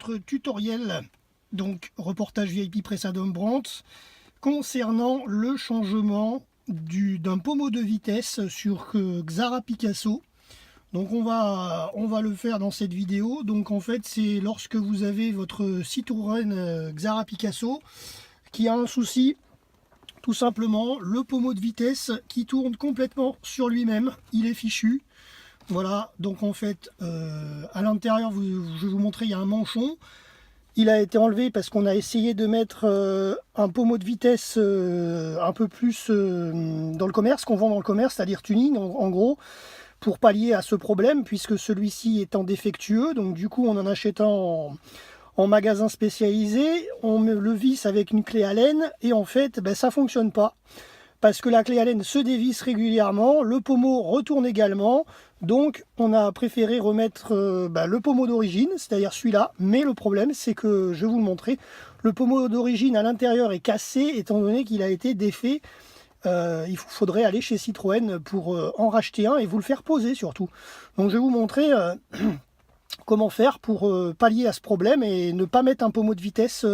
notre tutoriel, donc reportage VIP Pressa-Dom Brandt, concernant le changement d'un pommeau de vitesse sur Xara Picasso. Donc on va le faire dans cette vidéo. Donc en fait c'est lorsque vous avez votre Citroën Xara Picasso qui a un souci, tout simplement le pommeau de vitesse qui tourne complètement sur lui-même, il est fichu. Voilà, donc en fait, à l'intérieur, je vais vous montrer, il y a un manchon. Il a été enlevé parce qu'on a essayé de mettre un pommeau de vitesse un peu plus dans le commerce, qu'on vend dans le commerce, c'est-à-dire tuning en gros, pour pallier à ce problème, puisque celui-ci étant défectueux. Donc du coup, on en achète un en magasin spécialisé, on le visse avec une clé Allen, et en fait, ben, ça ne fonctionne pas. Parce que la clé Allen se dévisse régulièrement, le pommeau retourne également, donc on a préféré remettre le pommeau d'origine, c'est-à-dire celui-là, mais le problème c'est que, je vais vous le montrer, le pommeau d'origine à l'intérieur est cassé, étant donné qu'il a été défait. Il faudrait aller chez Citroën pour en racheter un et vous le faire poser surtout. Donc je vais vous montrer comment faire pour pallier à ce problème et ne pas mettre un pommeau de vitesse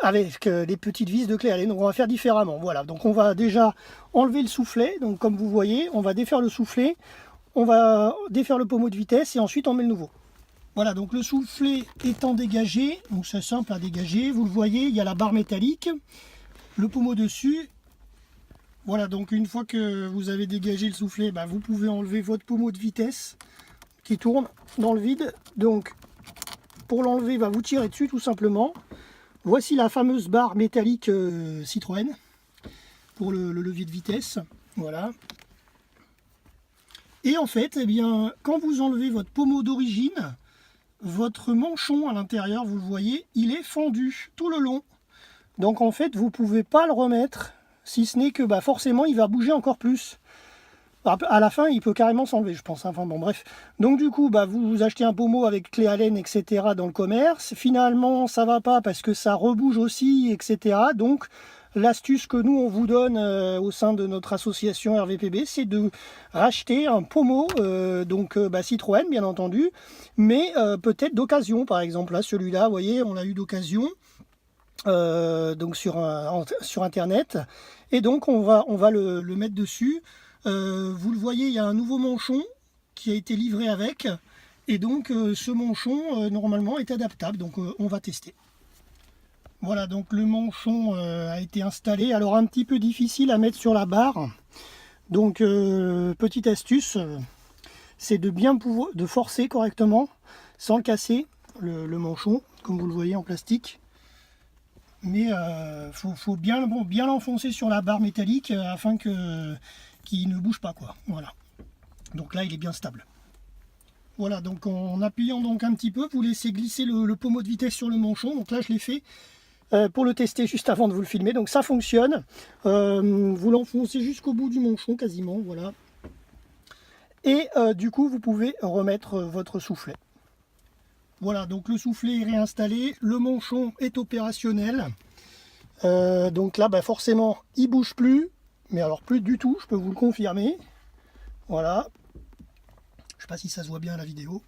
avec les petites vis de clé Allen. Donc on va faire différemment. Voilà, donc on va déjà enlever le soufflet. Donc comme vous voyez, on va défaire le soufflet, on va défaire le pommeau de vitesse et ensuite on met le nouveau. Voilà, donc le soufflet étant dégagé, donc c'est simple à dégager. Vous le voyez, il y a la barre métallique, le pommeau dessus. Voilà, donc une fois que vous avez dégagé le soufflet, vous pouvez enlever votre pommeau de vitesse qui tourne dans le vide. Donc pour l'enlever, vous tirez dessus tout simplement. Voici la fameuse barre métallique Citroën pour le levier de vitesse. Voilà. Et en fait, eh bien, quand vous enlevez votre pommeau d'origine, votre manchon à l'intérieur, vous le voyez, il est fendu tout le long. Donc en fait, vous ne pouvez pas le remettre, si ce n'est que forcément, il va bouger encore plus. À la fin, il peut carrément s'enlever, je pense. Enfin bon, bref. Donc du coup, vous achetez un pommeau avec clé Allen, etc. dans le commerce. Finalement, ça va pas parce que ça rebouge aussi, etc. Donc l'astuce que nous, on vous donne au sein de notre association RVPB, c'est de racheter un pommeau, Citroën, bien entendu, mais peut-être d'occasion, par exemple. Là, celui-là, vous voyez, on l'a eu d'occasion. Donc sur internet, et donc on va le mettre dessus. Vous le voyez, il y a un nouveau manchon qui a été livré avec, et donc ce manchon normalement est adaptable, donc on va tester. Voilà, donc le manchon a été installé, alors un petit peu difficile à mettre sur la barre, donc petite astuce, c'est de bien de forcer correctement sans le casser, le manchon, comme vous le voyez en plastique. Mais faut bien l'enfoncer sur la barre métallique afin qu'il ne bouge pas, quoi. Voilà. Donc là, il est bien stable. Voilà, donc en appuyant donc un petit peu, vous laissez glisser le pommeau de vitesse sur le manchon. Donc là, je l'ai fait pour le tester juste avant de vous le filmer. Donc ça fonctionne. Vous l'enfoncez jusqu'au bout du manchon, quasiment. Voilà. Et du coup, vous pouvez remettre votre soufflet. Voilà, donc le soufflet est réinstallé, le manchon est opérationnel. Donc là, forcément, il ne bouge plus, mais alors plus du tout, je peux vous le confirmer. Voilà. Je ne sais pas si ça se voit bien à la vidéo.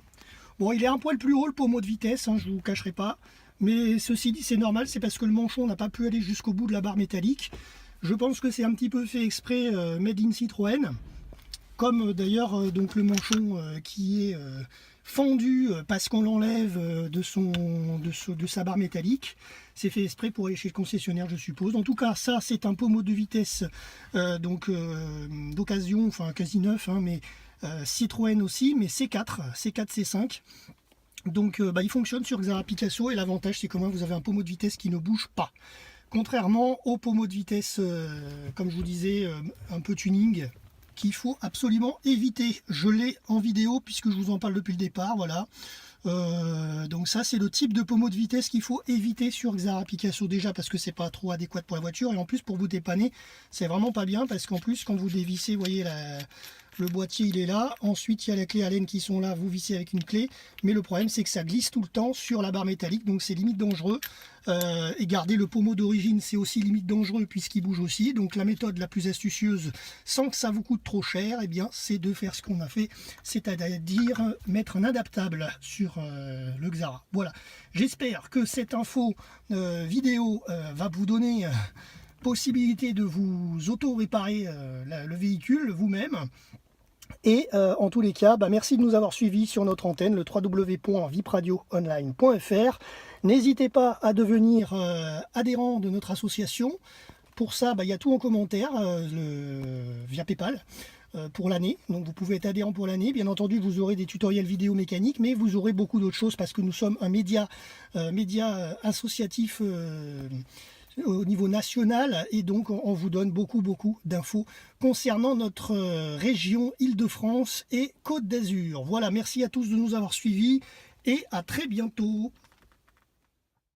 Bon, il est un poil plus haut, le pommeau de vitesse, je ne vous cacherai pas. Mais ceci dit, c'est normal, c'est parce que le manchon n'a pas pu aller jusqu'au bout de la barre métallique. Je pense que c'est un petit peu fait exprès, made in Citroën. Comme d'ailleurs donc le manchon qui est fendu parce qu'on l'enlève de sa barre métallique. C'est fait exprès pour aller chez le concessionnaire, je suppose. En tout cas, ça c'est un pommeau de vitesse d'occasion, enfin quasi neuf, mais Citroën aussi, mais C4, C5. Donc il fonctionne sur Xara Picasso, et l'avantage c'est que vous avez un pommeau de vitesse qui ne bouge pas. Contrairement au pommeau de vitesse, comme je vous disais, un peu tuning, qu'il faut absolument éviter. Je l'ai en vidéo puisque je vous en parle depuis le départ. Voilà. Donc ça, c'est le type de pommeau de vitesse qu'il faut éviter sur Xara Picasso, déjà parce que c'est pas trop adéquat pour la voiture, et en plus pour vous dépanner c'est vraiment pas bien, parce qu'en plus quand vous dévissez, vous voyez Le boîtier il est là, ensuite il y a les clés Allen qui sont là, vous vissez avec une clé, mais le problème c'est que ça glisse tout le temps sur la barre métallique, donc c'est limite dangereux. Et garder le pommeau d'origine c'est aussi limite dangereux puisqu'il bouge aussi. Donc la méthode la plus astucieuse, sans que ça vous coûte trop cher, eh bien c'est de faire ce qu'on a fait, c'est-à-dire mettre un adaptable sur le Xara. Voilà, j'espère que cette info vidéo va vous donner possibilité de vous auto-réparer le véhicule vous-même. Et en tous les cas, merci de nous avoir suivis sur notre antenne, le www.vipradioonline.fr. N'hésitez pas à devenir adhérent de notre association. Pour ça, il y a tout en commentaire via PayPal pour l'année. Donc vous pouvez être adhérent pour l'année. Bien entendu, vous aurez des tutoriels vidéo mécaniques, mais vous aurez beaucoup d'autres choses parce que nous sommes un média associatif au niveau national, et donc on vous donne beaucoup d'infos concernant notre région Île-de-France et Côte d'Azur. Voilà, merci à tous de nous avoir suivis et à très bientôt.